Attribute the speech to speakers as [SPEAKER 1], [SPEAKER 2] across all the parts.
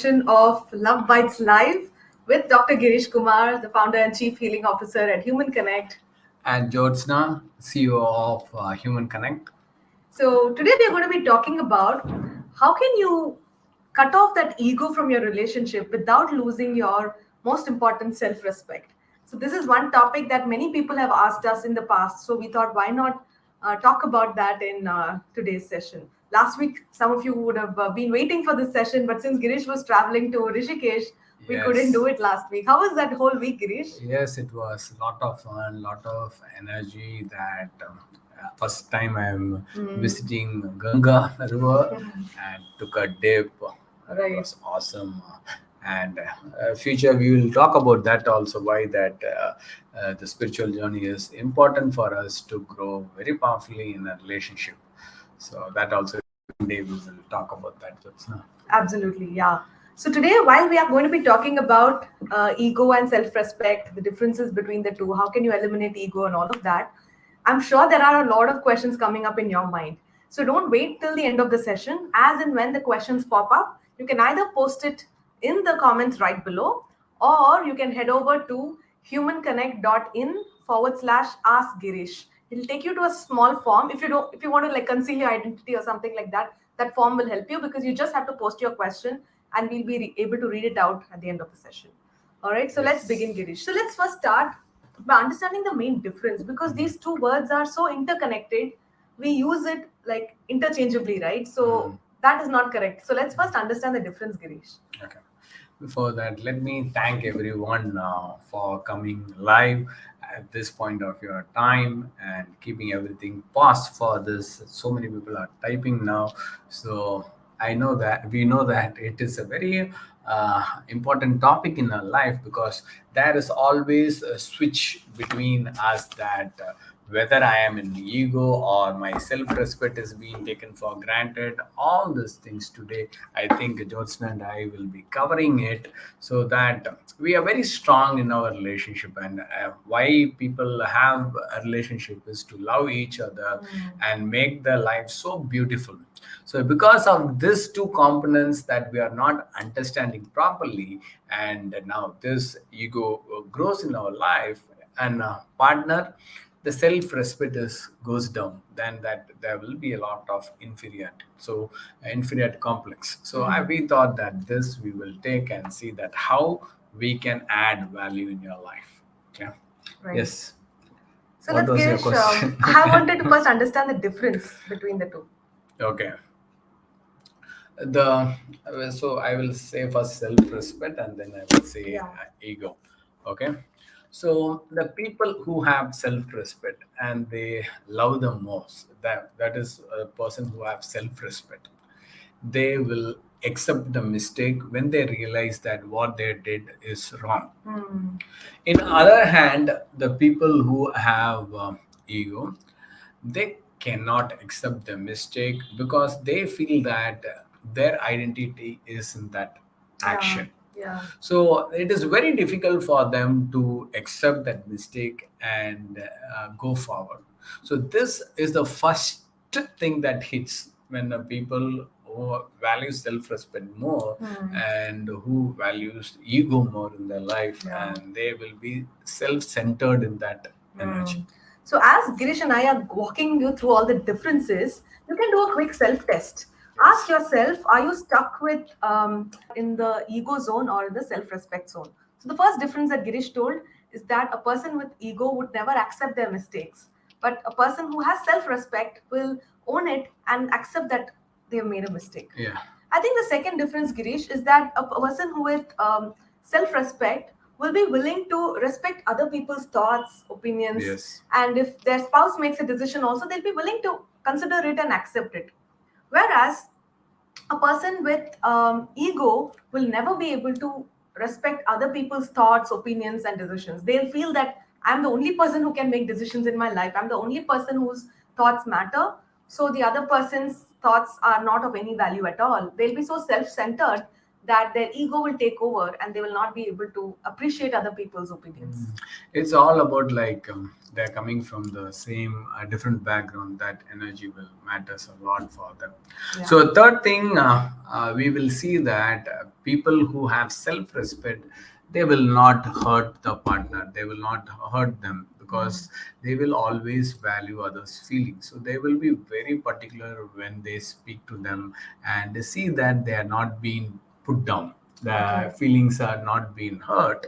[SPEAKER 1] session of Love Bites Live with Dr. Girish Kumar, the founder and chief healing officer at Human Connect.
[SPEAKER 2] And Jyotsna, CEO of Human Connect.
[SPEAKER 1] So, today we are going to be talking about how can you cut off that ego from your relationship without losing your most important self respect. So, this is one topic that many people have asked us in the past. So, we thought, why not talk about that in today's session? Last week, some of you would have been waiting for this session, but since Girish was traveling to Rishikesh, we couldn't do it last week. How was that whole week, Girish?
[SPEAKER 2] Yes, it was a lot of fun, lot of energy. That first time I'm visiting Ganga River and took a dip. It was awesome. And future we will talk about that also. Why that the spiritual journey is important for us to grow very powerfully in a relationship. So that also one day we will talk about that. Jyotsna.
[SPEAKER 1] Absolutely, yeah. So today, while we are going to be talking about ego and self-respect, the differences between the two, how can you eliminate ego and all of that, I'm sure there are a lot of questions coming up in your mind. So don't wait till the end of the session. As and when the questions pop up, you can either post it in the comments right below, or you can head over to humanconnect.in/ask Girish. It'll take you to a small form. If you want to like conceal your identity or something like that, that form will help you because you just have to post your question and we'll be able to read it out at the end of the session. All right, so let's begin, Girish. So let's first start by understanding the main difference because these two words are so interconnected. We use it like interchangeably, right? So that is not correct. So let's first understand the difference, Girish.
[SPEAKER 2] Okay. Before that, let me thank everyone for coming live at this point of your time and keeping everything paused for this. So many people are typing now. So I know that we know that it is a very important topic in our life because there is always a switch between us that whether I am in ego or my self-respect is being taken for granted, all these things today, I think Jyotsna and I will be covering it so that we are very strong in our relationship. And why people have a relationship is to love each other and make their life so beautiful. So because of these two components that we are not understanding properly, and now this ego grows in our life and partner, the self-respect is goes down, then that there will be a lot of inferiority. So inferiority complex. So we thought that this we will take and see that how we can add value in your life. Okay.
[SPEAKER 1] Right.
[SPEAKER 2] Yes.
[SPEAKER 1] So
[SPEAKER 2] What
[SPEAKER 1] let's
[SPEAKER 2] was your
[SPEAKER 1] Girish,
[SPEAKER 2] question?
[SPEAKER 1] I wanted to first understand the difference between the two.
[SPEAKER 2] Okay. The so I will say first self-respect and then I will say ego. Okay. So the people who have self-respect and they love the most, that is a person who have self-respect. They will accept the mistake when they realize that what they did is wrong. In other hand, the people who have ego, they cannot accept the mistake because they feel that their identity is in that action.
[SPEAKER 1] Yeah.
[SPEAKER 2] So it is very difficult for them to accept that mistake and go forward. So this is the first thing that hits when the people who value self-respect more and who values ego more in their life, and they will be self-centered in that energy.
[SPEAKER 1] So as Girish and I are walking you through all the differences, you can do a quick self-test. Ask yourself, are you stuck with in the ego zone or in the self-respect zone? So the first difference that Girish told is that a person with ego would never accept their mistakes. But a person who has self-respect will own it and accept that they have made a mistake.
[SPEAKER 2] Yeah.
[SPEAKER 1] I think the second difference, Girish, is that a person who with self-respect will be willing to respect other people's thoughts, opinions,
[SPEAKER 2] Yes.
[SPEAKER 1] and if their spouse makes a decision also, they'll be willing to consider it and accept it. Whereas a person with ego will never be able to respect other people's thoughts, opinions, and decisions. They'll feel that I'm the only person who can make decisions in my life. I'm the only person whose thoughts matter. So the other person's thoughts are not of any value at all. They'll be so self centered that their ego will take over and they will not be able to appreciate other people's opinions.
[SPEAKER 2] It's all about like they're coming from the same different background. That energy will matters a lot for them.
[SPEAKER 1] Yeah.
[SPEAKER 2] So third thing, we will see that people who have self-respect, they will not hurt the partner, they will not hurt them, because they will always value others feelings. So they will be very particular when they speak to them, and they see that they are not being put down, the
[SPEAKER 1] Okay.
[SPEAKER 2] feelings are not being hurt.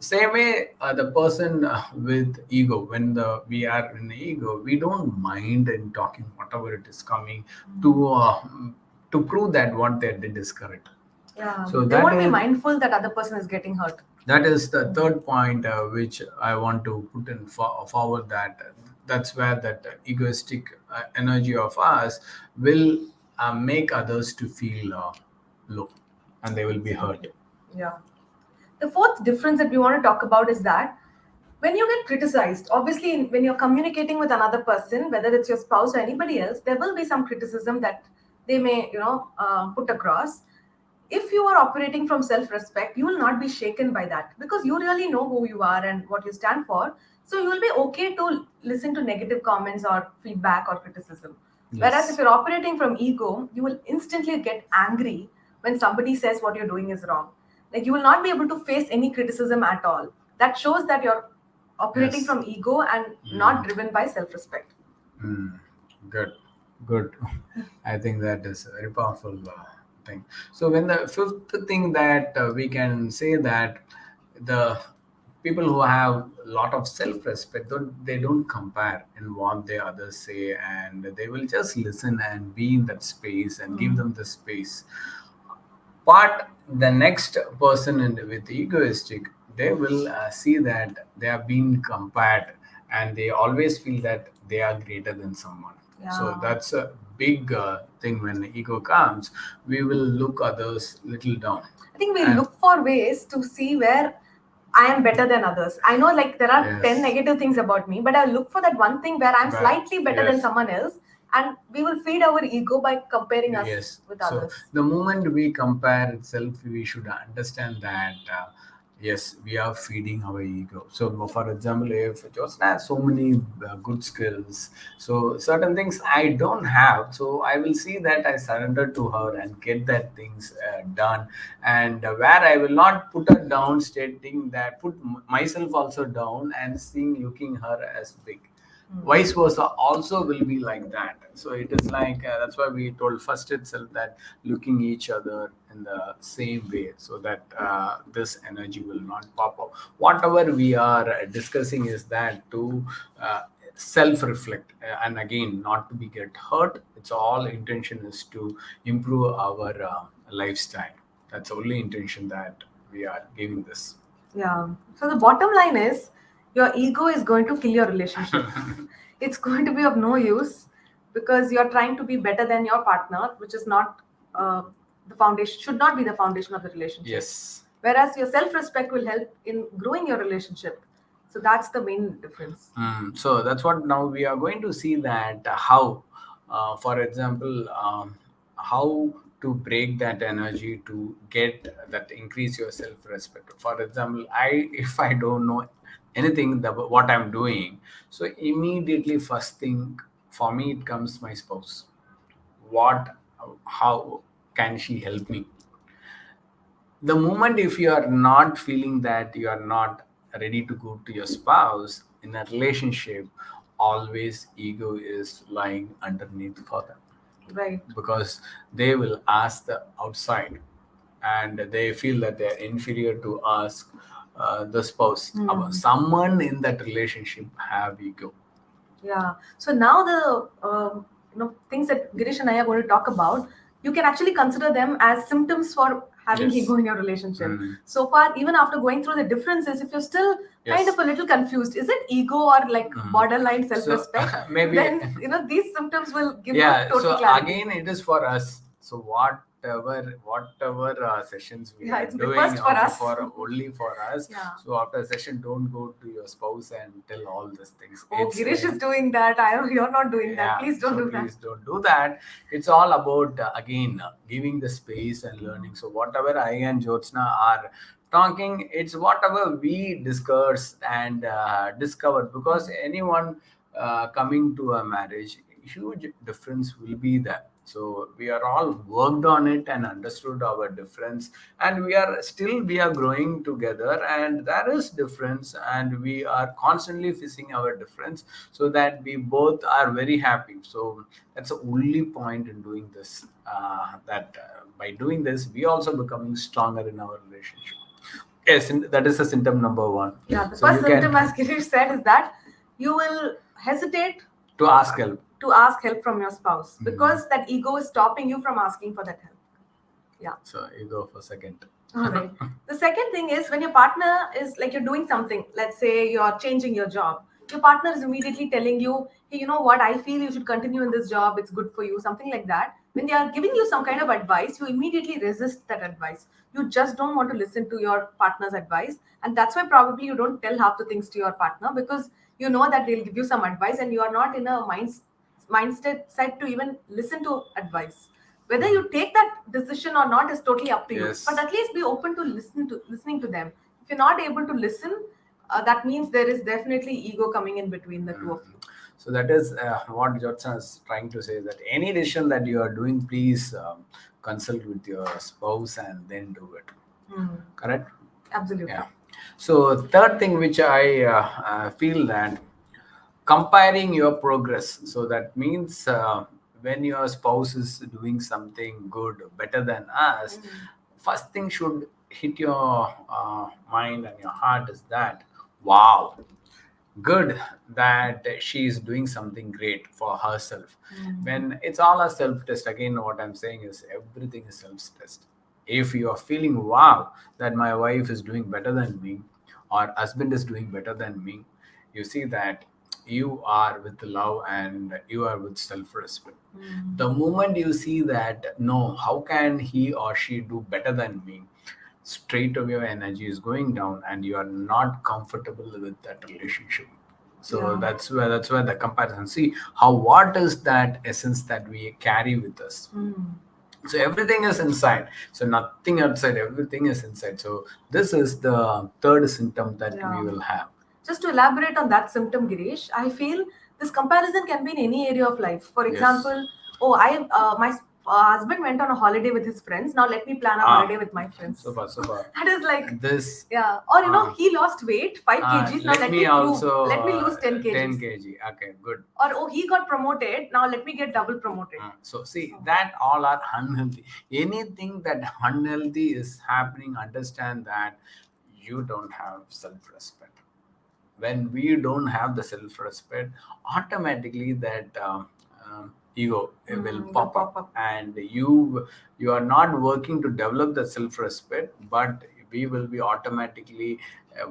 [SPEAKER 2] Same way, the person with ego, when we are in ego, we don't mind in talking whatever it is coming to prove that what they did is correct.
[SPEAKER 1] Yeah.
[SPEAKER 2] So
[SPEAKER 1] They
[SPEAKER 2] that
[SPEAKER 1] won't be
[SPEAKER 2] is
[SPEAKER 1] mindful that other person is getting hurt.
[SPEAKER 2] the third point which I want to put in forward, that that's where that egoistic energy of us will make others to feel low, and they will be hurt.
[SPEAKER 1] Yeah. The fourth difference that we want to talk about is that when you get criticized, obviously, when you're communicating with another person, whether it's your spouse or anybody else, there will be some criticism that they may, put across. If you are operating from self-respect, you will not be shaken by that because you really know who you are and what you stand for. So you will be okay to listen to negative comments or feedback or criticism. Whereas if
[SPEAKER 2] Yes.
[SPEAKER 1] you're operating from ego, you will instantly get angry when somebody says what you're doing is wrong. Like you will not be able to face any criticism at all. That shows that you're operating
[SPEAKER 2] Yes.
[SPEAKER 1] from ego and not driven by self-respect.
[SPEAKER 2] Mm, good, good. I think that is a very powerful thing. So, when the fifth thing that we can say that the people who have a lot of self-respect, they don't compare in what the others say, and they will just listen and be in that space and give them the space. But the next person with egoistic, they will see that they are being compared, and they always feel that they are greater than someone. So
[SPEAKER 1] Yeah.
[SPEAKER 2] that's a big thing. When ego comes, we will look others little down.
[SPEAKER 1] I think we
[SPEAKER 2] And
[SPEAKER 1] look for ways to see where I am better than others. I know like there are 10
[SPEAKER 2] yes,
[SPEAKER 1] negative things about me, but I look for that one thing where I'm
[SPEAKER 2] but
[SPEAKER 1] slightly better than
[SPEAKER 2] yes.
[SPEAKER 1] someone else, and we will feed our ego by comparing us
[SPEAKER 2] Yes.
[SPEAKER 1] with
[SPEAKER 2] So
[SPEAKER 1] others.
[SPEAKER 2] the moment we compare itself, we should understand that yes, we are feeding our ego. So, for example, if Josna has so many good skills, so certain things I don't have, so I will see that I surrender to her and get that things done, and where I will not put her down, stating that put myself also down and seeing looking her as big. Vice versa also will be like that. So it is like that's why we told first itself that looking each other in the same way, so that this energy will not pop up. Whatever we are discussing is that to self reflect, and again not to be get hurt. It's all intention is to improve our lifestyle. That's the only intention that we are giving this.
[SPEAKER 1] Yeah. So the bottom line is your ego is going to kill your relationship. It's going to be of no use because you're trying to be better than your partner, which is not the foundation, should not be the foundation of the relationship.
[SPEAKER 2] Yes.
[SPEAKER 1] Whereas your self respect will help in growing your relationship. So that's the main difference.
[SPEAKER 2] So that's what now we are going to see that how, for example, how to break that energy to get that increase your self-respect. For example, I if I don't know anything about what I'm doing, so immediately first thing for me it comes my spouse. What, how can she help me? The moment if you are not feeling that you are not ready to go to your spouse in a relationship, always ego is lying underneath for them,
[SPEAKER 1] Right.
[SPEAKER 2] because they will ask the outside, and they feel that they are inferior to ask the spouse. Someone in that relationship have ego.
[SPEAKER 1] Yeah. So now the things that Girish and I are going to talk about, you can actually consider them as symptoms for having
[SPEAKER 2] Yes.
[SPEAKER 1] ego in your relationship. So far, even after going through the differences, if you're still kind
[SPEAKER 2] Yes.
[SPEAKER 1] of a little confused, is it ego or like borderline self-respect?
[SPEAKER 2] Maybe
[SPEAKER 1] Then these symptoms will give you
[SPEAKER 2] yeah.
[SPEAKER 1] total
[SPEAKER 2] So
[SPEAKER 1] clarity.
[SPEAKER 2] again, it is for us. So what whatever sessions we
[SPEAKER 1] Yeah,
[SPEAKER 2] are
[SPEAKER 1] it's the
[SPEAKER 2] doing
[SPEAKER 1] first for us.
[SPEAKER 2] only for us.
[SPEAKER 1] Yeah.
[SPEAKER 2] So after a session, don't go to your spouse and tell all these things.
[SPEAKER 1] Oh,
[SPEAKER 2] It's
[SPEAKER 1] Girish
[SPEAKER 2] like,
[SPEAKER 1] is doing that. You're not doing that.
[SPEAKER 2] yeah,
[SPEAKER 1] Please don't
[SPEAKER 2] so
[SPEAKER 1] do that.
[SPEAKER 2] please don't do that. It's all about again giving the space and learning. So whatever I and Jyotsna are talking, it's whatever we discuss and discovered, because anyone coming to a marriage, huge difference will be there. So we are all worked on it and understood our difference, and we are growing together, and there is difference, and we are constantly facing our difference, so that we both are very happy. So that's the only point in doing this, that by doing this we also becoming stronger in our relationship. Yes, and that is the symptom number one.
[SPEAKER 1] Yeah, the
[SPEAKER 2] So you
[SPEAKER 1] first symptom,
[SPEAKER 2] can
[SPEAKER 1] as Girish said, is that you will hesitate
[SPEAKER 2] to ask help.
[SPEAKER 1] to ask help from your spouse
[SPEAKER 2] Mhm.
[SPEAKER 1] because that ego is stopping you from asking for that help. Yeah.
[SPEAKER 2] So you go for second.
[SPEAKER 1] All right. The second thing is when your partner is like you're doing something, let's say you're changing your job, your partner is immediately telling you, hey, you know what, I feel you should continue in this job, it's good for you, something like that. When they are giving you some kind of advice, you immediately resist that advice. You just don't want to listen to your partner's advice. And that's why probably you don't tell half the things to your partner because you know that they'll give you some advice and you are not in a mindset set to even listen to advice. Whether you take that decision or not is totally up to you,
[SPEAKER 2] Yes.
[SPEAKER 1] but at least be open to listening to them. If you're not able to listen, that means there is definitely ego coming in between the two of you.
[SPEAKER 2] So that is what Jyotsna is trying to say, that any decision that you are doing, please consult with your spouse and then do it. Correct?
[SPEAKER 1] Absolutely.
[SPEAKER 2] Yeah. So third thing which I feel that comparing your progress. So that means when your spouse is doing something good, better than us, first thing should hit your mind and your heart is that, wow, good that she is doing something great for herself. When it's all a self test, again what I'm saying is everything is self test. If you are feeling, wow, that my wife is doing better than me or husband is doing better than me, you see that you are with love and you are with self-respect. The moment you see that, no, how can he or she do better than me, straight away your energy is going down and you are not comfortable with that relationship. So
[SPEAKER 1] Yeah.
[SPEAKER 2] that's where the comparison, see how, what is that essence that we carry with us. So everything is inside, so nothing outside, everything is inside. So this is the third symptom that
[SPEAKER 1] Yeah.
[SPEAKER 2] we will have.
[SPEAKER 1] Just to elaborate on that symptom, Girish, I feel this comparison can be in any area of life. For
[SPEAKER 2] Yes.
[SPEAKER 1] example, oh, my husband went on a holiday with his friends. Now let me plan a holiday with my friends.
[SPEAKER 2] Super.
[SPEAKER 1] That is like
[SPEAKER 2] This,
[SPEAKER 1] yeah. Or he lost weight 5 kgs. Now let me
[SPEAKER 2] also
[SPEAKER 1] let me lose 10 kgs.
[SPEAKER 2] 10 kg. Okay, good.
[SPEAKER 1] Or oh, he got promoted. Now let me get double promoted.
[SPEAKER 2] So see, that all are unhealthy. Anything that unhealthy is happening, understand that you don't have self-respect. When we don't have the self-respect, automatically that ego will pop up, and you are not working to develop the self-respect, but we will be automatically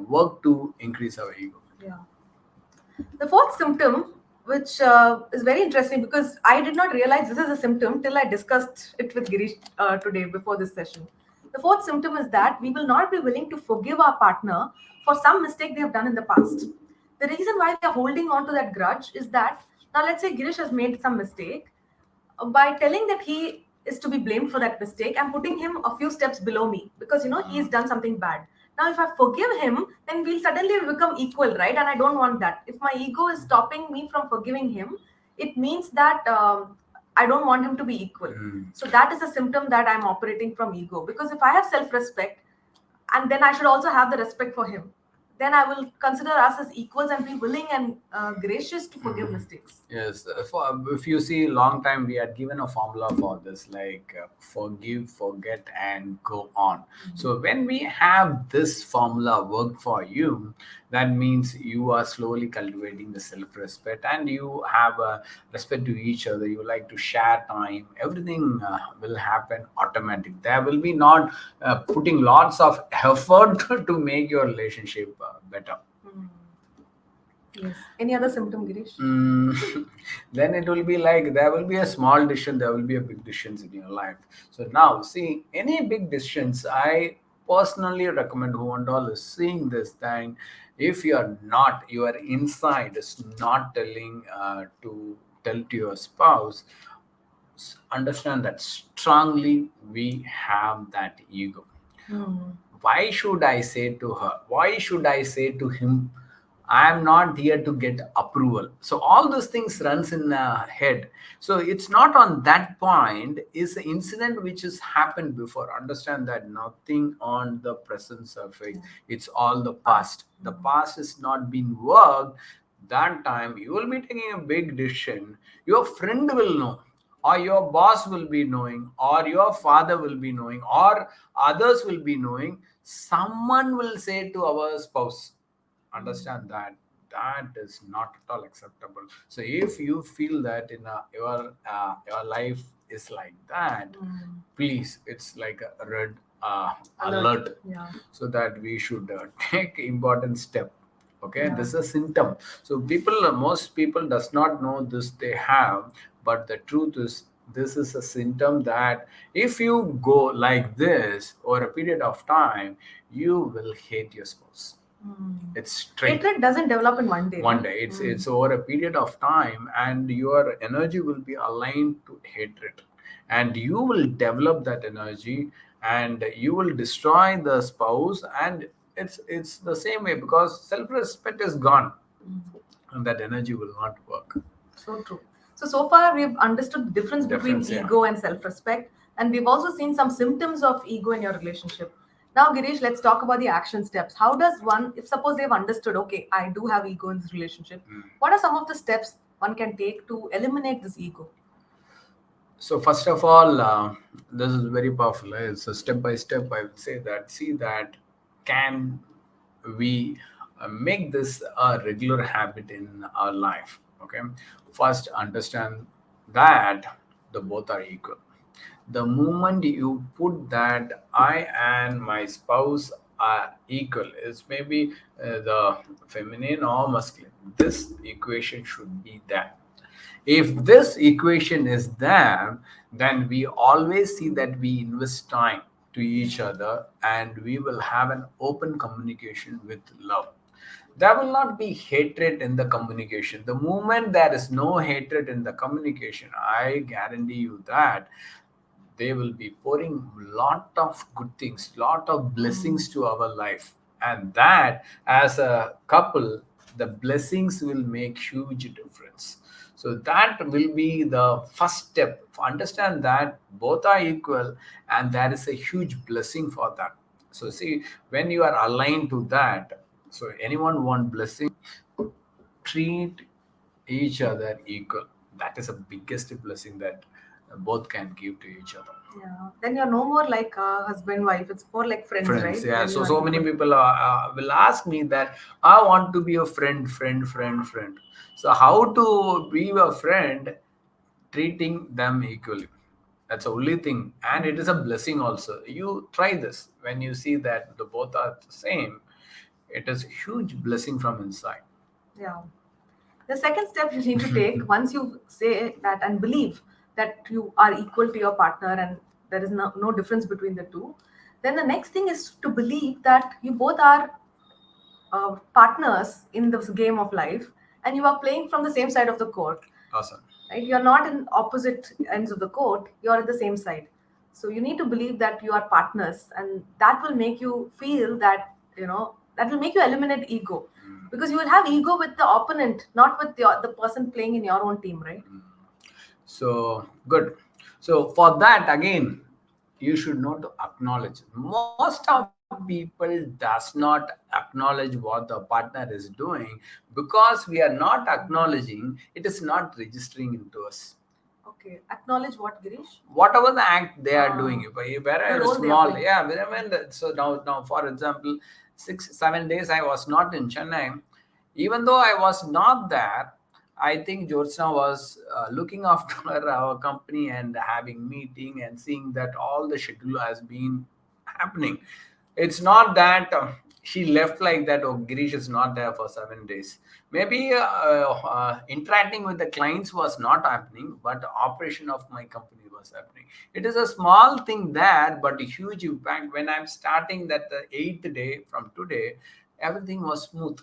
[SPEAKER 2] work to increase our ego.
[SPEAKER 1] Yeah. The fourth symptom, which is very interesting because I did not realize this is a symptom till I discussed it with Girish today before this session. The fourth symptom is that we will not be willing to forgive our partner for some mistake they have done in the past. The reason why we are holding on to that grudge is that now let's say Girish has made some mistake. By telling that he is to be blamed for that mistake, I'm putting him a few steps below me because he's done something bad. Now, if I forgive him, then we'll suddenly become equal, right? And I don't want that. If my ego is stopping me from forgiving him, it means that I don't want him to be equal. So that is a symptom that I'm operating from ego. Because if I have self-respect, and then I should also have the respect for him, then I will consider us as equals and be willing and gracious to forgive mistakes.
[SPEAKER 2] Yes, if you see, long time we had given a formula for this, like forgive, forget, and go on. So when we have this formula worked for you, that means you are slowly cultivating the self-respect, and you have a respect to each other. You like to share time. Everything will happen automatic. There will be not putting lots of effort to make your relationship better.
[SPEAKER 1] Yes. Any other symptom, Girish?
[SPEAKER 2] Mm, then it will be like there will be a small decision, there will be a big decisions in your life. So now, see, any big decisions, I personally recommend who and all is seeing this thing. If you are not, your inside is not telling to tell to your spouse, understand that strongly we have that ego.
[SPEAKER 1] Hmm.
[SPEAKER 2] Why should I say to her, why should I say to him, I am not here to get approval? So all those things runs in the head. So it's not on that point is the incident which has happened before. Understand that nothing on the present surface,
[SPEAKER 1] Yeah.
[SPEAKER 2] it's all the
[SPEAKER 1] Past.
[SPEAKER 2] past. The past is not been worked. That time you will be taking a big decision, your friend will know, or your boss will be knowing, or your father will be knowing, or others will be knowing. Someone will say to our spouse, understand that that is not at all acceptable. So if you feel that in your life is like that,
[SPEAKER 1] Hmm.
[SPEAKER 2] please, it's like a red
[SPEAKER 1] Alert.
[SPEAKER 2] alert.
[SPEAKER 1] Yeah.
[SPEAKER 2] So that we should take important step. Okay,
[SPEAKER 1] Yeah.
[SPEAKER 2] this is a symptom. So people, most people does not know this they have, but the truth is this is a symptom that if you go like this over a period of time, you will hate your spouse.
[SPEAKER 1] Hmm.
[SPEAKER 2] It's straight.
[SPEAKER 1] Hatred doesn't develop in one day,
[SPEAKER 2] One
[SPEAKER 1] right?
[SPEAKER 2] day, it's
[SPEAKER 1] Hmm.
[SPEAKER 2] it's over a period of time, and your energy will be aligned to hatred, and you will develop that energy, and you will destroy the spouse. And it's the same way, because self-respect is gone,
[SPEAKER 1] Hmm.
[SPEAKER 2] and that energy will not work.
[SPEAKER 1] So true. So far we've understood the difference between
[SPEAKER 2] Difference, yeah.
[SPEAKER 1] ego and self-respect, and we've also seen some symptoms of ego in your relationship. Now, Girish, let's talk about the action steps. How does one, if suppose they've understood, okay, I do have ego in this relationship, what are some of the steps one can take to eliminate this ego?
[SPEAKER 2] So first of all, this is very powerful. It's a step by step. I would say that. See that can we make this a regular habit in our life? Okay. First, understand that the both are equal. The moment you put that I and my spouse are equal, is maybe the feminine or masculine. This equation should be there. If this equation is there, then we always see that we invest time to each other, and we will have an open communication with love. There will not be hatred in the communication. The moment there is no hatred in the communication, I guarantee you that they will be pouring lot of good things, lot of blessings to our life. And that, as a couple, the blessings will make huge difference. So that will be the first step. Understand that both are equal, and there is a huge blessing for that. So see, when you are aligned to that, so anyone want blessing, treat each other equal. That is the biggest blessing that both can give to each other.
[SPEAKER 1] Yeah. Then you're no more like husband, wife. It's more like friends,
[SPEAKER 2] Friends,
[SPEAKER 1] right?
[SPEAKER 2] yeah.
[SPEAKER 1] When you
[SPEAKER 2] So
[SPEAKER 1] are
[SPEAKER 2] many
[SPEAKER 1] equal.
[SPEAKER 2] people will ask me that I want to be a friend. So how to be a friend? Treating them equally. That's the only thing, and it is a blessing also. You try this. When you see that the both are the same, it is a huge blessing from inside.
[SPEAKER 1] Yeah. The second step you need to take once you say that and believe that you are equal to your partner and there is no difference between the two, then the next thing is to believe that you both are partners in this game of life and you are playing from the same side of the court,
[SPEAKER 2] Awesome.
[SPEAKER 1] right? You're not in opposite ends of the court, you're at the same side. So you need to believe that you are partners, and that will make you feel that, that will make you eliminate ego, because you will have ego with the opponent, not with the person playing in your own team, right?
[SPEAKER 2] So good. So for that again, you should know to acknowledge. Most of people does not acknowledge what the partner is doing, because we are not acknowledging. It is not registering into us.
[SPEAKER 1] Okay, acknowledge what, Girish?
[SPEAKER 2] Whatever the act they are doing,
[SPEAKER 1] Ah,
[SPEAKER 2] if
[SPEAKER 1] the
[SPEAKER 2] very
[SPEAKER 1] role they are
[SPEAKER 2] small,
[SPEAKER 1] playing.
[SPEAKER 2] yeah. So now for example, 6 7 days I was not in Chennai. Even though I was not there, I think Jyotsna was looking after our company and having meeting and seeing that all the schedule has been happening. It's not that she left like that. Oh, Girish is not there for 7 days. Maybe interacting with the clients was not happening, but operation of my company was happening. It is a small thing there, but a huge impact. When I'm starting that the 8th day from today, everything was smooth.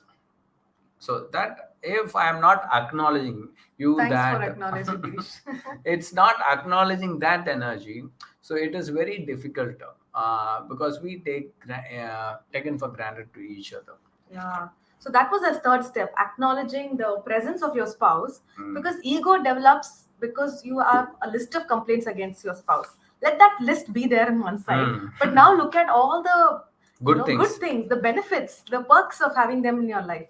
[SPEAKER 2] So that if I am not acknowledging you
[SPEAKER 1] Thanks for
[SPEAKER 2] that
[SPEAKER 1] acknowledging, Girish.
[SPEAKER 2] it's not acknowledging that energy, so it is very difficult because we take taken for granted to each other.
[SPEAKER 1] Yeah. So that was a third step, acknowledging the presence of your spouse,
[SPEAKER 2] Mm.
[SPEAKER 1] because ego develops because you have a list of complaints against your spouse. Let that list be there on one side,
[SPEAKER 2] Mm.
[SPEAKER 1] but now look at all the
[SPEAKER 2] Good
[SPEAKER 1] good
[SPEAKER 2] things.
[SPEAKER 1] things, the benefits, the perks of having them in your life.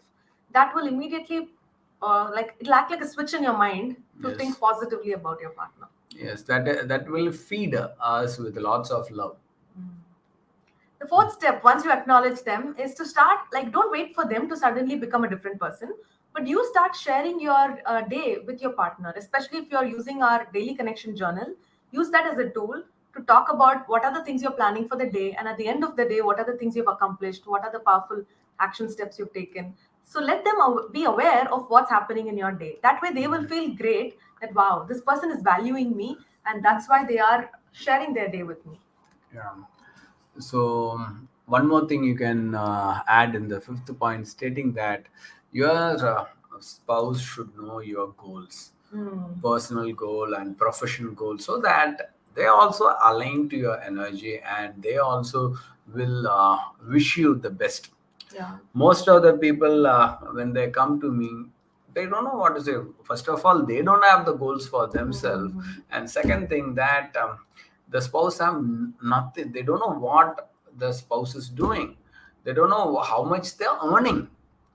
[SPEAKER 1] That will immediately like it'll act like a switch in your mind to think
[SPEAKER 2] Yes.
[SPEAKER 1] positively about your partner.
[SPEAKER 2] Yes, that will feed us with lots of love.
[SPEAKER 1] The fourth step, once you acknowledge them, is to start, like, don't wait for them to suddenly become a different person, but you start sharing your day with your partner, especially if you're using our daily connection journal. Use that as a tool to talk about what are the things you're planning for the day, and at the end of the day, what are the things you've accomplished, what are the powerful action steps you've taken. So let them be aware of what's happening in your day. That way, they will feel great that, wow, this person is valuing me, and that's why they are sharing their day with me.
[SPEAKER 2] Yeah. So one more thing you can add in the fifth point, stating that your spouse should know your goals,
[SPEAKER 1] Hmm.
[SPEAKER 2] personal goal and professional goal, so that they also align to your energy and they also will wish you the best.
[SPEAKER 1] Yeah.
[SPEAKER 2] Most of the people when they come to me, they don't know what to say. First of all, they don't have the goals for themselves,
[SPEAKER 1] Mhm.
[SPEAKER 2] and second thing that the spouse have nothing. They don't know what the spouse is doing. They don't know how much they're earning.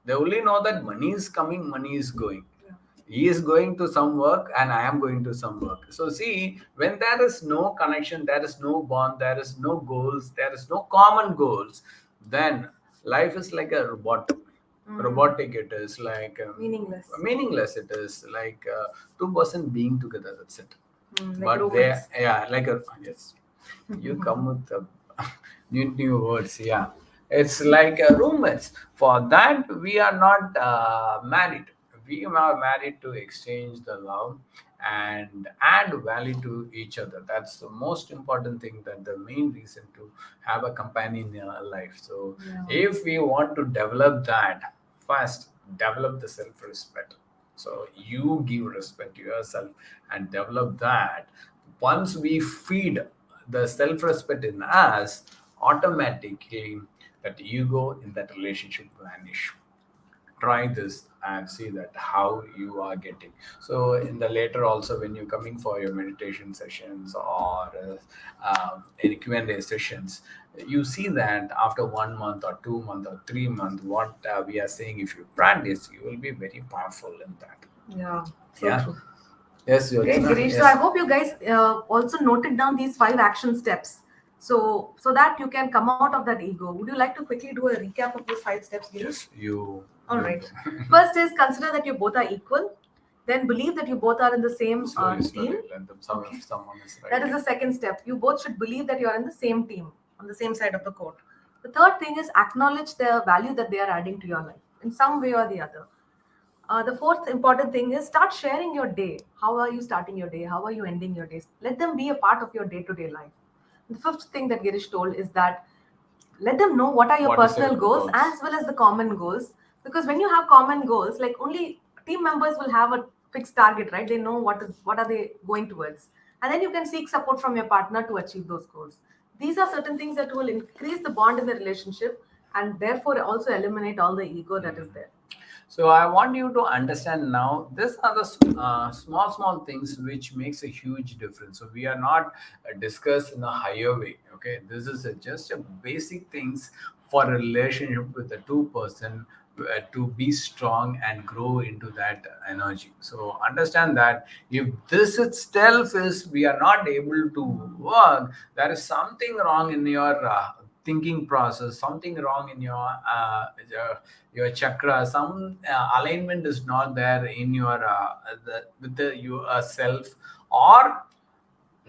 [SPEAKER 2] They only know that money is coming, money is going.
[SPEAKER 1] Yeah.
[SPEAKER 2] He is going to some work and I am going to some work. So see, when there is no connection, there is no bond, there is no goals, there is no common goals, then life is like a robot.
[SPEAKER 1] Mm.
[SPEAKER 2] Robotic it is, like
[SPEAKER 1] Meaningless.
[SPEAKER 2] meaningless it is, like two-person being together, that's it.
[SPEAKER 1] Like
[SPEAKER 2] But they,
[SPEAKER 1] roommates.
[SPEAKER 2] yeah, like a, yes, you come with new words. Yeah, it's like roommates. For that, we are not married. We are married to exchange the love and add value to each other. That's the most important thing. That the main reason to have a companion in our life. So,
[SPEAKER 1] Yeah.
[SPEAKER 2] if we want to develop that, first develop the self-respect. So you give respect to yourself and develop that. Once we feed the self-respect in us, automatically that ego in that relationship vanish. Try this and see that how you are getting. So in the later also, when you're coming for your meditation sessions or any Q&A sessions, you see that after 1 month or 2 months or 3 months, what we are saying, if you practice, you will be very powerful in that.
[SPEAKER 1] Yeah. So
[SPEAKER 2] Yeah.
[SPEAKER 1] true.
[SPEAKER 2] Yes,
[SPEAKER 1] Great,
[SPEAKER 2] Yochana.
[SPEAKER 1] Girish. So I
[SPEAKER 2] Yes.
[SPEAKER 1] hope you guys also noted down these 5 action steps. So that you can come out of that ego. Would you like to quickly do a recap of those 5 steps, Girish?
[SPEAKER 2] Yes, you
[SPEAKER 1] All
[SPEAKER 2] you
[SPEAKER 1] right. First is consider that you both are equal. Then believe that you both are in the same
[SPEAKER 2] slowly,
[SPEAKER 1] team.
[SPEAKER 2] slowly let them. Some
[SPEAKER 1] Okay.
[SPEAKER 2] if someone is
[SPEAKER 1] That is
[SPEAKER 2] writing.
[SPEAKER 1] the second step. You both should believe that you are in the same team, on the same side of the court. The third thing is acknowledge the value that they are adding to your life in some way or the other. The fourth important thing is start sharing your day. How are you starting your day? How are you ending your days? Let them be a part of your day to day life. The fifth thing that Girish told is that let them know what are your
[SPEAKER 2] What is your
[SPEAKER 1] personal goals
[SPEAKER 2] goals?
[SPEAKER 1] as well as the common goals. Because when you have common goals, like only team members will have a fixed target, right? They know what are they going towards. And then you can seek support from your partner to achieve those goals. These are certain things that will increase the bond in the relationship and therefore also eliminate all the ego that is there.
[SPEAKER 2] So I want you to understand now. These are the small things which makes a huge difference. So we are not discussed in a higher way. Okay, this is just a basic things for a relationship with the two-person to be strong and grow into that energy. So understand that if this itself is we are not able to work, there is something wrong in your thinking process, something wrong in your chakra, some alignment is not there in your with the yourself, or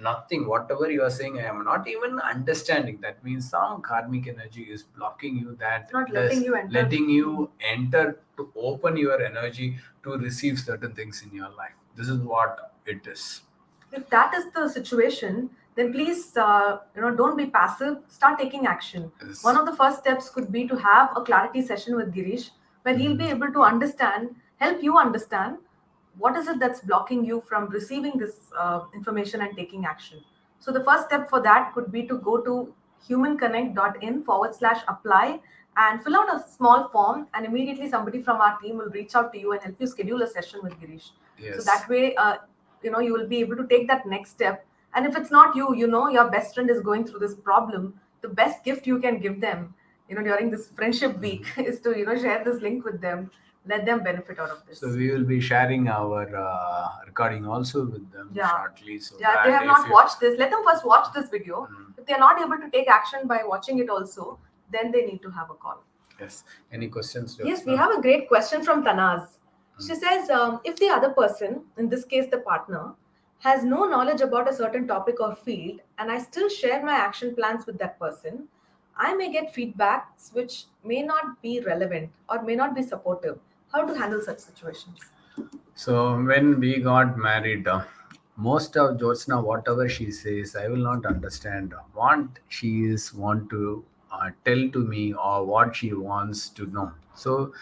[SPEAKER 2] nothing. Whatever you are saying, I am not even understanding. That means some karmic energy is blocking you, that
[SPEAKER 1] It's not letting
[SPEAKER 2] does
[SPEAKER 1] you enter.
[SPEAKER 2] letting you enter to open your energy to receive certain things in your life. This is what it is.
[SPEAKER 1] If that is the situation, then please, don't be passive. Start taking action. One
[SPEAKER 2] Yes.
[SPEAKER 1] of the first steps could be to have a clarity session with Girish, where he'll be
[SPEAKER 2] Mhm.
[SPEAKER 1] able to understand, help you understand what is it that's blocking you from receiving this information and taking action. So the first step for that could be to go to humanconnect.in/apply and fill out a small form, and immediately somebody from our team will reach out to you and help you schedule a session with Girish. So
[SPEAKER 2] Yes.
[SPEAKER 1] that way, you will be able to take that next step. And if it's not you, your best friend is going through this problem, the best gift you can give them, during this friendship week
[SPEAKER 2] Mhm.
[SPEAKER 1] is to share this link with them, let them benefit out of
[SPEAKER 2] So
[SPEAKER 1] this.
[SPEAKER 2] we will be sharing our recording also with them
[SPEAKER 1] Yeah.
[SPEAKER 2] shortly, so
[SPEAKER 1] Yeah, if they
[SPEAKER 2] that
[SPEAKER 1] have
[SPEAKER 2] if
[SPEAKER 1] not
[SPEAKER 2] you.
[SPEAKER 1] watched this, let them first watch this video.
[SPEAKER 2] Mm,
[SPEAKER 1] If they're not able to take action by watching it also, then they need to have a call.
[SPEAKER 2] yes. Any questions,
[SPEAKER 1] Yes, we
[SPEAKER 2] Jyotsna?
[SPEAKER 1] have a great question from Tanaz.
[SPEAKER 2] Mm.
[SPEAKER 1] She says, if the other person, in this case the partner, has no knowledge about a certain topic or field, and I still share my action plans with that person, I may get feedbacks which may not be relevant or may not be supportive. How to handle such situations?
[SPEAKER 2] So when we got married, most of Jyotsna, whatever she says, I will not understand what she is want to tell to me or what she wants to know. So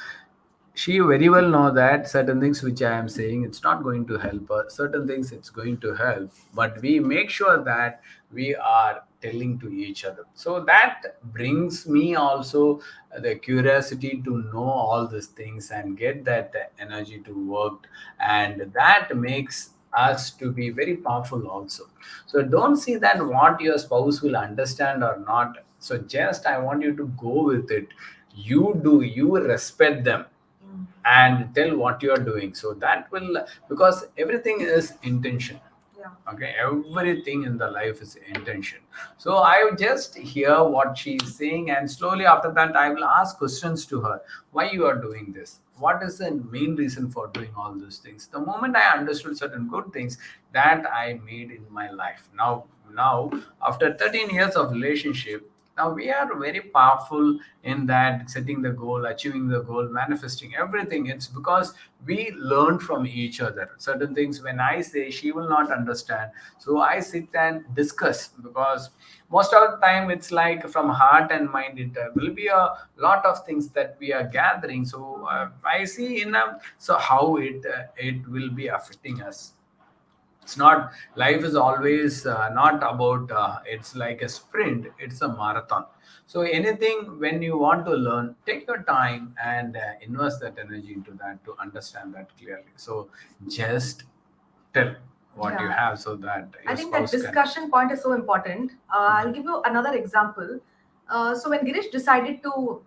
[SPEAKER 2] she very well know that certain things which I am saying, it's not going to help her. Certain things it's going to help, but we make sure that we are telling to each other. So that brings me also the curiosity to know all these things and get that energy to work, and that makes us to be very powerful also. So don't see that what your spouse will understand or not. So just I want you to go with it. You respect them
[SPEAKER 1] Mm.
[SPEAKER 2] and tell what you are doing, so that will, because everything is intention.
[SPEAKER 1] Yeah.
[SPEAKER 2] Okay, everything in the life is intention. So I just hear what she's saying, and slowly after that I will ask questions to her. Why you are doing this? What is the main reason for doing all those things? The moment I understood certain good things that I made in my life, now after 13 years of relationship, now we are very powerful in that setting the goal, achieving the goal, manifesting everything. It's because we learn from each other. Certain things when I say, she will not understand. So I sit and discuss, because most of the time it's like from heart and mind, it will be a lot of things that we are gathering. So I see in so how it will be affecting us. It's not, life is always not about it's like a sprint, it's a marathon. So anything when you want to learn, take your time and invest that energy into that to understand that clearly. So just tell what you
[SPEAKER 1] Yeah.
[SPEAKER 2] have so that
[SPEAKER 1] I
[SPEAKER 2] your
[SPEAKER 1] think that
[SPEAKER 2] spouse can.
[SPEAKER 1] discussion point is so important. I'll
[SPEAKER 2] Mhm.
[SPEAKER 1] give you another example. So when Girish decided to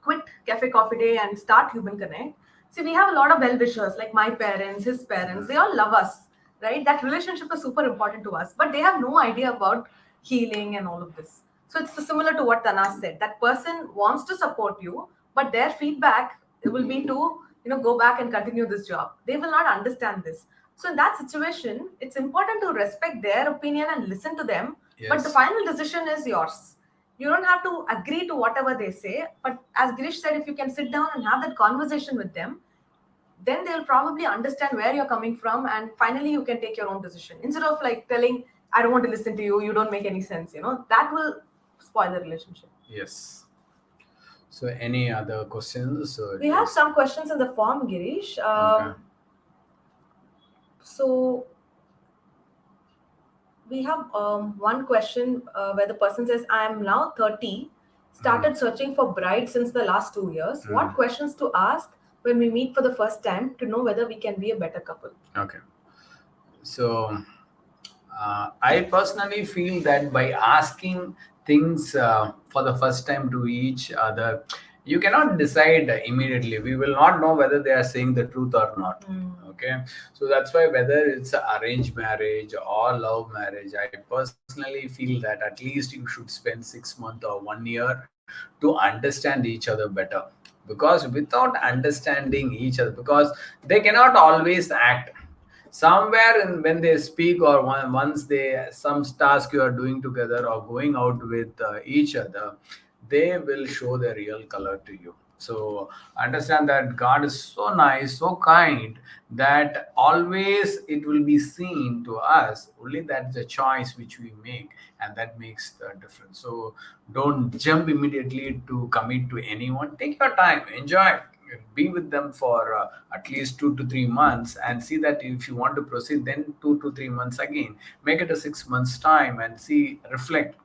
[SPEAKER 1] quit Cafe Coffee Day and start Human Connect, see, we have a lot of well wishers like my parents, his parents. They all love us, right? That relationship is super important to us, but they have no idea about healing and all of this. So it's similar to what Tanas said. That person wants to support you, but their feedback will be to go back and continue this job. They will not understand this. So in that situation, it's important to respect their opinion and listen to them, but the
[SPEAKER 2] Yes.
[SPEAKER 1] final decision is yours. You don't have to agree to whatever they say, but as Girish said, if you can sit down and have that conversation with them, then they'll probably understand where you're coming from, and finally you can take your own decision instead of like telling, I don't want to listen to you, you don't make any sense. That will spoil the relationship.
[SPEAKER 2] Yes. So any other questions, or
[SPEAKER 1] We have
[SPEAKER 2] just
[SPEAKER 1] some questions in the form, Girish.
[SPEAKER 2] okay?
[SPEAKER 1] So we have one question where the person says, I am now 30,
[SPEAKER 2] Mm,
[SPEAKER 1] started searching for bride since the last 2 years. What
[SPEAKER 2] mm,
[SPEAKER 1] questions to ask when we meet for the first time to know whether we can be a better couple?
[SPEAKER 2] okay. So I personally feel that by asking things for the first time to each other, you cannot decide immediately. We will not know whether they are saying the truth or not.
[SPEAKER 1] Mm.
[SPEAKER 2] Okay, so that's why whether it's a arranged marriage or love marriage, I personally feel that at least you should spend 6 months or 1 year to understand each other better. Because without understanding each other, because they cannot always act. somewhere when they speak, or once they some task you are doing together or going out with each other, they will show their real color to you. So understand that God is so nice, so kind, that always it will be seen to us only that the choice which we make, and that makes the difference. So don't jump immediately to commit to anyone. Take your time, enjoy, be with them for at least 2 to 3 months, and see that if you want to proceed, then 2 to 3 months again, make it a 6 months time, and see, reflect,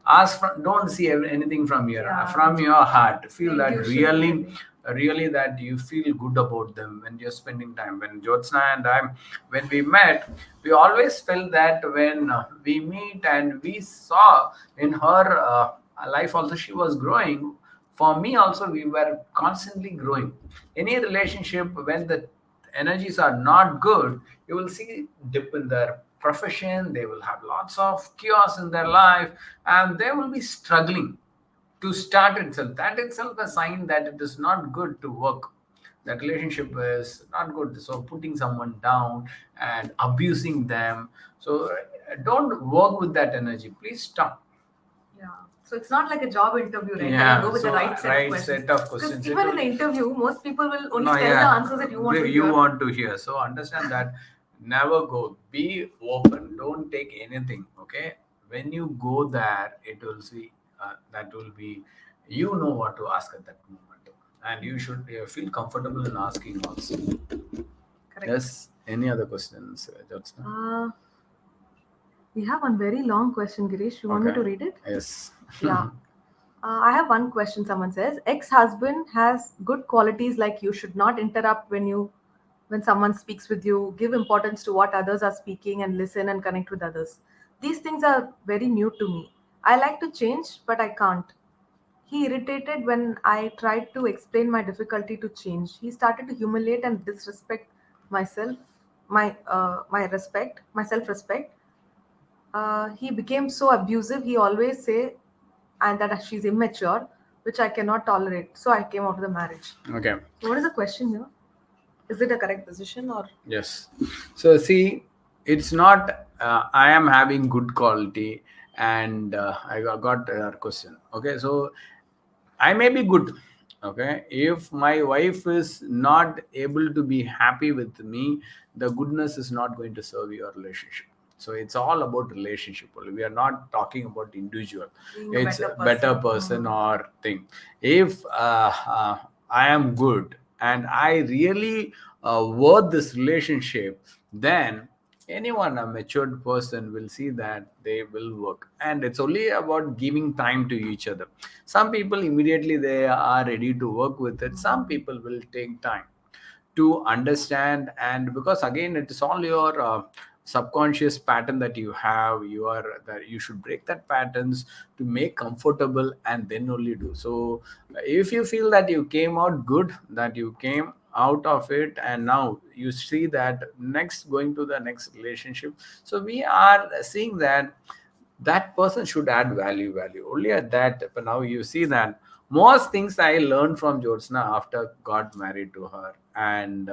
[SPEAKER 2] ask from, don't see anything from your
[SPEAKER 1] Yeah.
[SPEAKER 2] from your heart,
[SPEAKER 1] The
[SPEAKER 2] feel that
[SPEAKER 1] intuition
[SPEAKER 2] really that you feel good about them when you're spending time. When Jyotsna and I, when we met, we always felt that when we meet, and we saw in her life also she was growing, for me also we were constantly growing. Any relationship, when the energies are not good, you will see dip in their profession, they will have lots of chaos in their life, and they will be struggling to start itself. That itself a sign that it is not good to work. That relationship is not good. So putting someone down and abusing them. So don't work with that energy. Please stop.
[SPEAKER 1] Yeah. So it's not like a job interview, right? Where you
[SPEAKER 2] Yeah.
[SPEAKER 1] go with the
[SPEAKER 2] So
[SPEAKER 1] right set of
[SPEAKER 2] right
[SPEAKER 1] questions.
[SPEAKER 2] set of
[SPEAKER 1] Because
[SPEAKER 2] questions. It
[SPEAKER 1] even in
[SPEAKER 2] will.
[SPEAKER 1] the interview, most people will only
[SPEAKER 2] No,
[SPEAKER 1] tell the
[SPEAKER 2] yeah,
[SPEAKER 1] answers that you want to
[SPEAKER 2] you
[SPEAKER 1] hear.
[SPEAKER 2] want to hear. So understand that never go. Be open. Don't take anything. Okay. When you go there, it will see that will be. You know what to ask at that moment, and you should feel comfortable in asking also.
[SPEAKER 1] Correct.
[SPEAKER 2] Yes. Any other questions, Jyotsna?
[SPEAKER 1] Uh, we have one very long question, Girish. You want me
[SPEAKER 2] Okay.
[SPEAKER 1] to read it?
[SPEAKER 2] Yes.
[SPEAKER 1] Yeah. I have one question. Someone says, ex-husband has good qualities like you should not interrupt when someone speaks with you, give importance to what others are speaking, and listen and connect with others. These things are very new to me. I like to change, but I can't. He irritated when I tried to explain my difficulty to change. He started to humiliate and disrespect myself, my self-respect. He became so abusive. He always say and that she's immature, which I cannot tolerate. So I came out of the marriage.
[SPEAKER 2] Okay.
[SPEAKER 1] So what is the question here? Is it a correct decision or?
[SPEAKER 2] Yes. So see, it's not. I am having good quality, and I got a question. Okay, so I may be good. Okay, if my wife is not able to be happy with me, the goodness is not going to serve your relationship. So it's all about relationship only. We are not talking about individual.
[SPEAKER 1] Being a
[SPEAKER 2] It's
[SPEAKER 1] better
[SPEAKER 2] a better
[SPEAKER 1] person.
[SPEAKER 2] person or thing. If I am good and I really worth this relationship, then anyone, a matured person, will see that they will work. And it's only about giving time to each other. Some people immediately they are ready to work with it. Some people will take time to understand, and because again it is all your subconscious pattern that you have, you are that you should break that patterns to make comfortable, and then only do so. If you feel that you came out good, that you came out of it, and now you see that next going to the next relationship, so we are seeing that that person should add value only at that. But now you see that most things I learned from Jyotsna after got married to her, and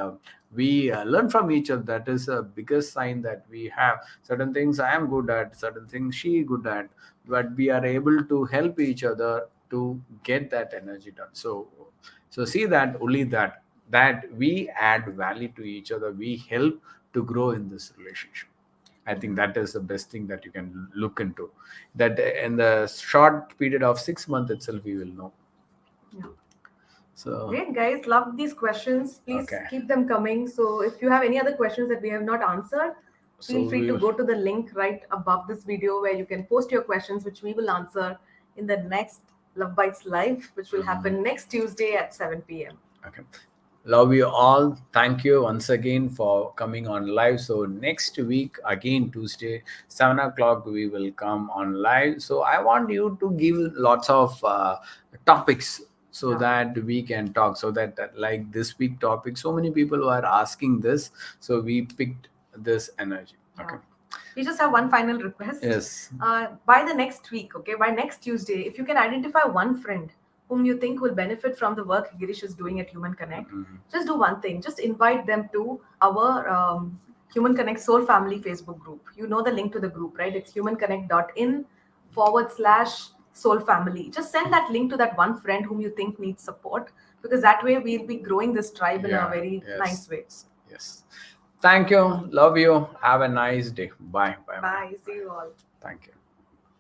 [SPEAKER 2] we learn from each other. That is a biggest sign that we have certain things I am good at, certain things she good at, but we are able to help each other to get that energy done. So see that only that we add value to each other, we help to grow in this relationship. I think that is the best thing that you can look into. That in the short period of 6 months itself, you will know.
[SPEAKER 1] Yeah.
[SPEAKER 2] So,
[SPEAKER 1] Great, guys. Love these questions. Please
[SPEAKER 2] okay.
[SPEAKER 1] keep them coming. So, if you have any other questions that we have not answered,
[SPEAKER 2] So
[SPEAKER 1] feel free
[SPEAKER 2] we
[SPEAKER 1] to
[SPEAKER 2] will.
[SPEAKER 1] go to the link right above this video where you can post your questions, which we will answer in the next Love Bites Live, which will happen next Tuesday at 7 p.m.
[SPEAKER 2] Okay. Love you all. Thank you once again for coming on live. So next week, again Tuesday, 7 o'clock, we will come on live. So I want you to give lots of topics so
[SPEAKER 1] Yeah.
[SPEAKER 2] that we can talk. So that like this week topic, so many people were asking this. So we picked this energy. Okay.
[SPEAKER 1] Yeah. We just have one final request.
[SPEAKER 2] Yes.
[SPEAKER 1] By the next week, okay, by next Tuesday, if you can identify one friend whom you think will benefit from the work Girish is doing at Human Connect, just do one thing. Just invite them to our Human Connect Soul Family Facebook group. You know the link to the group, right? It's humanconnect.in/soul family. Just send that link to that one friend whom you think needs support, because that way we'll be growing this tribe in a
[SPEAKER 2] Yeah,
[SPEAKER 1] very nice
[SPEAKER 2] yes,
[SPEAKER 1] way.
[SPEAKER 2] yes. Thank you. Love you. Have a nice day. Bye. Bye. Bye.
[SPEAKER 1] Bye. See you all.
[SPEAKER 2] Thank you.